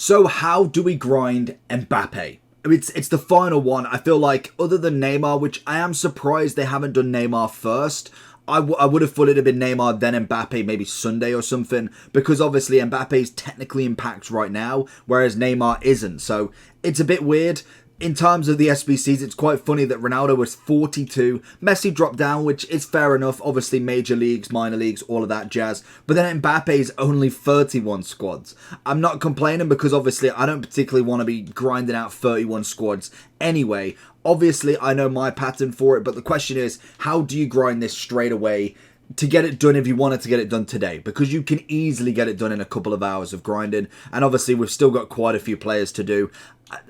So how do we grind Mbappe? It's the final one. I feel like other than Neymar, which I am surprised they haven't done Neymar first. I would have thought it'd have been Neymar, then Mbappe, maybe Sunday or something, because obviously Mbappe's technically in packs right now, whereas Neymar isn't. So it's a bit weird. In terms of the SBCs, it's quite funny that Ronaldo was 42. Messi dropped down, which is fair enough. Obviously, major leagues, minor leagues, all of that jazz. But then Mbappe's only 31 squads. I'm not complaining because obviously I don't particularly want to be grinding out 31 squads anyway. Obviously, I know my pattern for it, but the question is, how do you grind this straight away to get it done if you wanted to get it done today? Because you can easily get it done in a couple of hours of grinding. And obviously, we've still got quite a few players to do.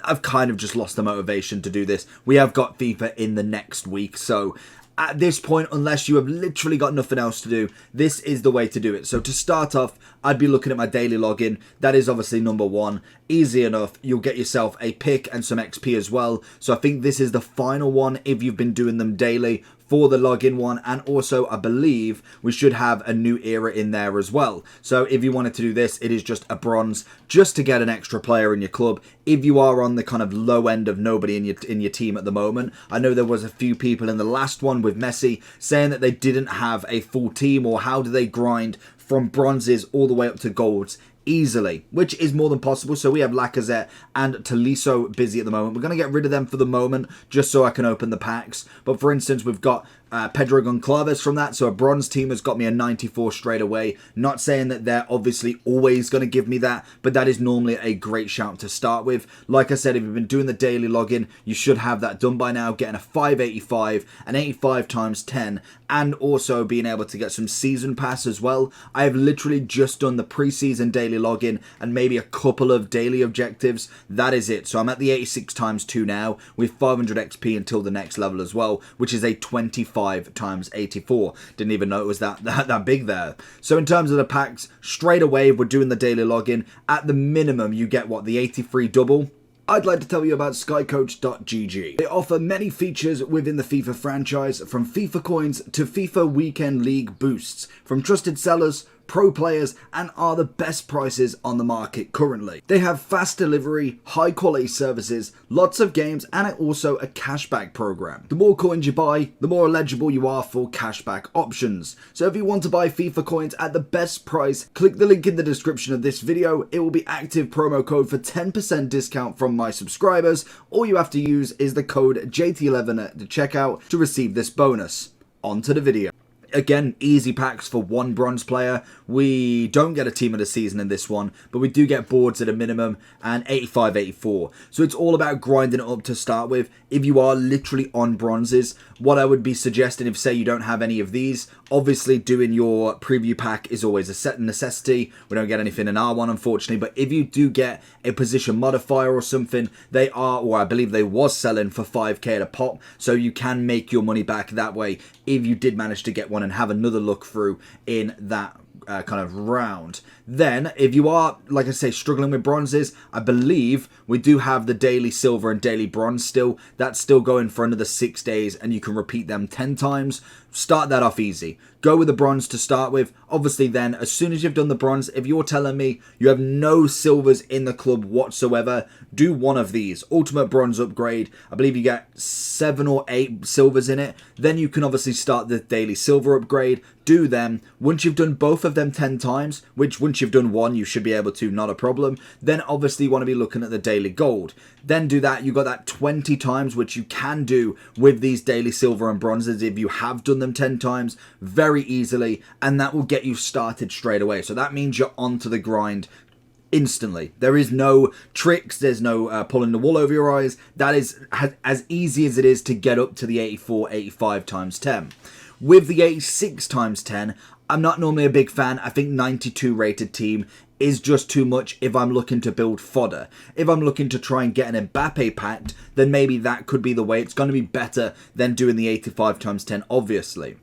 I've kind of just lost the motivation to do this. We have got FIFA in the next week, so at this point, unless you have literally got nothing else to do, this is the way to do it. So to start off, I'd be looking at my daily login. That is obviously number one. Easy enough. You'll get yourself a pick and some XP as well. So I think this is the final one if you've been doing them daily for the login one, and also I believe we should have a new era in there as well. So if you wanted to do this, it is just a bronze, just to get an extra player in your club. If you are on the kind of low end of nobody in your team at the moment, I know there was a few people in the last one with Messi saying that they didn't have a full team, or how do they grind from bronzes all the way up to golds easily, which is more than possible. So we have Lacazette and Tolisso busy at the moment. We're going to get rid of them for the moment just so I can open the packs. But for instance, we've got Pedro Goncalves from that. So a bronze team has got me a 94 straight away. Not saying that they're obviously always going to give me that, but that is normally a great shout to start with. Like I said, if you've been doing the daily login, you should have that done by now, getting a 585, an 85 times 10, and also being able to get some season pass as well. I have literally just done the preseason daily login and maybe a couple of daily objectives. That is it. So I'm at the 86 times 2 now with 500 XP until the next level as well, which is a 25 times 84. Didn't even know it was that big there. So in terms of the packs, straight away we're doing the daily login. At the minimum, you get what, the 83 double. I'd like to tell you about skycoach.gg. They offer many features within the FIFA franchise, from FIFA coins to FIFA Weekend League boosts, from trusted sellers, pro players, and are the best prices on the market currently. They have fast delivery, high quality services, lots of games, and also a cashback program. The more coins you buy, the more eligible you are for cashback options. So if you want to buy FIFA coins at the best price, click the link in the description of this video. It will be active promo code for 10% discount from my subscribers. All you have to use is the code JT11 at the checkout to receive this bonus. On to the video. Again, easy packs for one bronze player. We don't get a team of the season in this one, but we do get boards at a minimum, and 85-84. So it's all about grinding it up to start with. If you are literally on bronzes, what I would be suggesting, if say you don't have any of these, obviously doing your preview pack is always a set necessity. We don't get anything in R1 unfortunately, but if you do get a position modifier or something, they are, or I believe they was selling for 5k at a pop, so you can make your money back that way if you did manage to get one and have another look through in that kind of round. Then if you are, like I say, struggling with bronzes, I believe we do have the daily silver and daily bronze still. That's still going for another 6 days, and you can repeat them 10 times. Start that off easy. Go with the bronze to start with. Obviously then, as soon as you've done the bronze, if you're telling me you have no silvers in the club whatsoever, do one of these. Ultimate bronze upgrade. I believe you get 7 or 8 silvers in it. Then you can obviously start the daily silver upgrade. Do them. Once you've done both of them 10 times, which once you've done one, you should be able to, not a problem. Then obviously you want to be looking at the daily gold. Then do that. You got that 20 times, which you can do with these daily silver and bronzes if you have done them 10 times very easily, and that will get you started straight away. So that means you're onto the grind instantly. There is no tricks, there's no pulling the wool over your eyes. That is as easy as it is to get up to the 84, 85 times 10. With the 86 times 10, I'm not normally a big fan. I think 92 rated team is just too much if I'm looking to build fodder. If I'm looking to try and get an Mbappe packed, then maybe that could be the way. It's going to be better than doing the 85 times 10, obviously.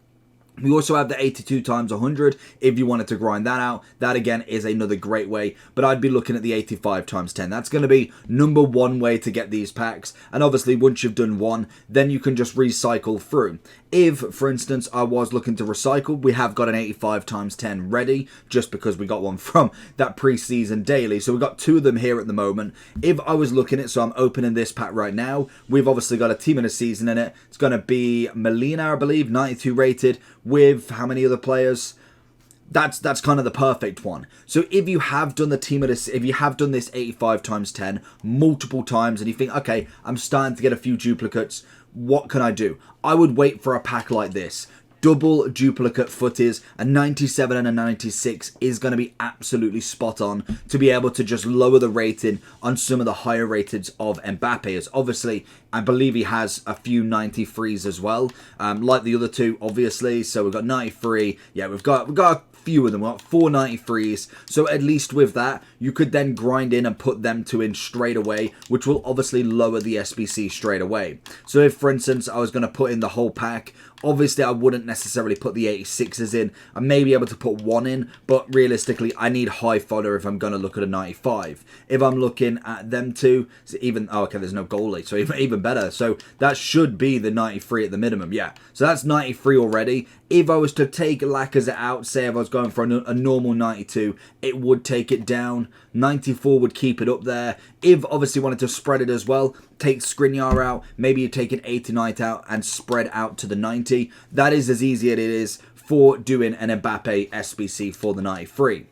We also have the 82 times 100 if you wanted to grind that out. That again is another great way, but I'd be looking at the 85 times 10. That's going to be number one way to get these packs. And obviously once you've done one, then you can just recycle through. If, for instance, I was looking to recycle, we have got an 85 times 10 ready, just because we got one from that pre-season daily. So we've got two of them here at the moment. If I was looking at, so I'm opening this pack right now, we've obviously got a team of the season in it. It's going to be Melina, I believe, 92 rated, with how many other players? That's kind of the perfect one. So if you have done the team of this, if you have done this 85 times 10 multiple times and you think, okay, I'm starting to get a few duplicates, what can I do? I would wait for a pack like this. Double duplicate Futties, a 97 and a 96 is going to be absolutely spot on to be able to just lower the rating on some of the higher rateds of Mbappe. As obviously, I believe he has a few 93s as well, like the other two, obviously. So we've got 93. Yeah, we've got a few of them. We've got 4 93s. So at least with that, you could then grind in and put them two in straight away, which will obviously lower the SBC straight away. So if, for instance, I was going to put in the whole pack, obviously I wouldn't necessarily put the 86s in. I may be able to put one in, but realistically, I need high fodder if I'm going to look at a 95. If I'm looking at them two, so even, oh, okay, there's no goalie, so even better. So that should be the 93 at the minimum, yeah. So that's 93 already. If I was to take Lacazette out, say if I was going for a normal 92, it would take it down. 94 would keep it up there. If obviously wanted to spread it as well, take Skriniar out, maybe you take an 89 out and spread out to the 90. That is as easy as it is for doing an Mbappe SBC for the 93.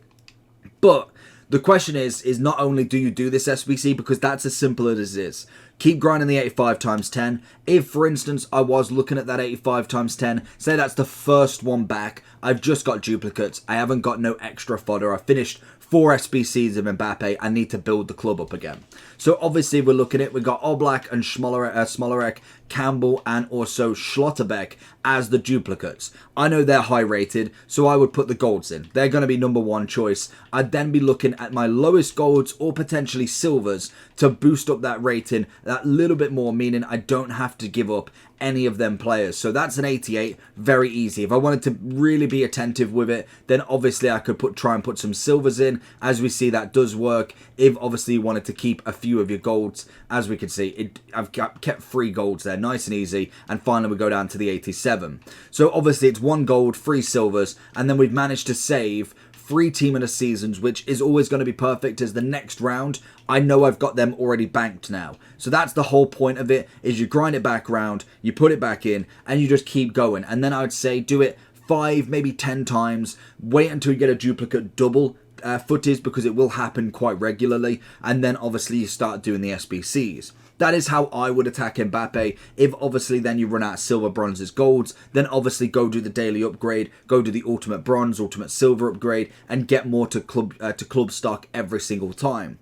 But the question is not only do you do this SBC, because that's as simple as it is. Keep grinding the 85 times 10. If, for instance, I was looking at that 85 times 10, say that's the first one back, I've just got duplicates, I haven't got no extra fodder, I finished 4 SBCs of Mbappe, I need to build the club up again. So obviously we're looking at, we've got Oblak and Smolarek, Campbell and also Schlotterbeck as the duplicates. I know they're high rated, so I would put the golds in. They're going to be number one choice. I'd then be looking at my lowest golds or potentially silvers to boost up that rating that little bit more, meaning I don't have to give up any of them players. So that's an 88, very easy. If I wanted to really be attentive with it, then obviously I could try and put some silvers in. As we see, that does work. If obviously you wanted to keep a few of your golds, as we can see, I've kept 3 golds there, nice and easy. And finally we go down to the 87. So obviously it's 1 gold, 3 silvers, and then we've managed to save 3 team of the seasons, which is always going to be perfect as the next round. I know I've got them already banked now. So that's the whole point of it, is you grind it back round, you put it back in, and you just keep going. And then I would say do it 5, maybe 10 times. Wait until you get a duplicate double Futties, because it will happen quite regularly. And then obviously you start doing the SBCs. That is how I would attack Mbappe. If obviously then you run out of silver, bronzes, golds, then obviously go do the daily upgrade, go do the ultimate bronze, ultimate silver upgrade, and get more to club stock every single time.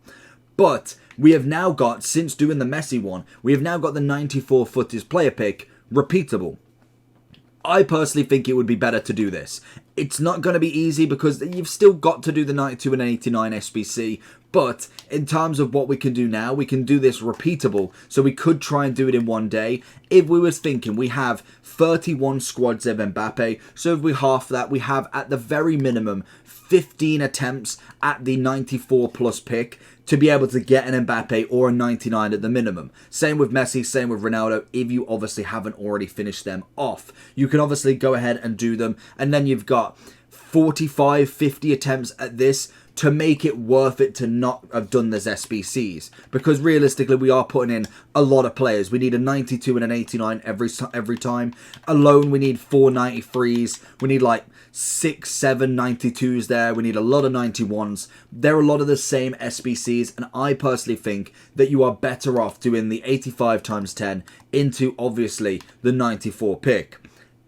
But we have now got, since doing the Messi one, we have now got the 94 Futties player pick repeatable. I personally think it would be better to do this. It's not going to be easy because you've still got to do the 92 and 89 SBC, but in terms of what we can do now, we can do this repeatable, so we could try and do it in one day. If we was thinking, we have 31 squads of Mbappe, so if we half that, we have at the very minimum 15 attempts at the 94 plus pick to be able to get an Mbappe or a 99 at the minimum. Same with Messi, same with Ronaldo, if you obviously haven't already finished them off. You can obviously go ahead and do them, and then you've got 45, 50 attempts at this to make it worth it to not have done this SBCs. Because realistically, we are putting in a lot of players. We need a 92 and an 89 every time. Alone, we need 4 93s. We need like 6, 7 92s there. We need a lot of 91s. They're a lot of the same SBCs, and I personally think that you are better off doing the 85 times 10 into, obviously, the 94 pick.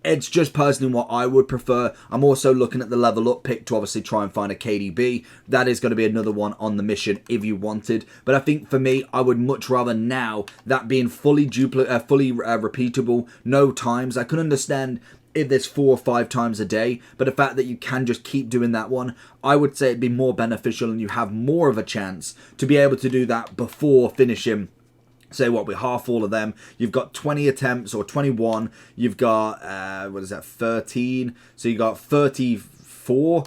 It's just personally what I would prefer. I'm also looking at the level up pick to obviously try and find a KDB. That is going to be another one on the mission if you wanted. But I think for me, I would much rather now that being fully repeatable, no times. I can understand if there's 4 or 5 times a day, but the fact that you can just keep doing that one, I would say it'd be more beneficial and you have more of a chance to be able to do that before finishing Say what, we half all of them. You've got 20 attempts or 21. You've got, what is that, 13. So you got 34,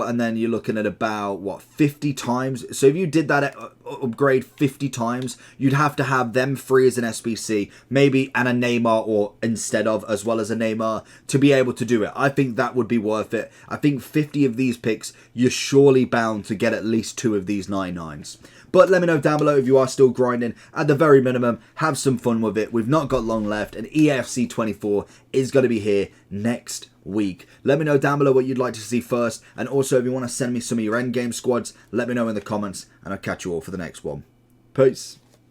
and then you're looking at about, what, 50 times. So if you did that upgrade 50 times, you'd have to have them free as an SBC, maybe, and a Neymar or instead of, as well as a Neymar, to be able to do it. I think that would be worth it. I think 50 of these picks, you're surely bound to get at least 2 of these 99s. But let me know down below if you are still grinding. At the very minimum, have some fun with it. We've not got long left, and EAFC 24 is going to be here next week. Let me know down below what you'd like to see first, and also if you want to send me some of your endgame squads, let me know in the comments, and I'll catch you all for the next one. Peace.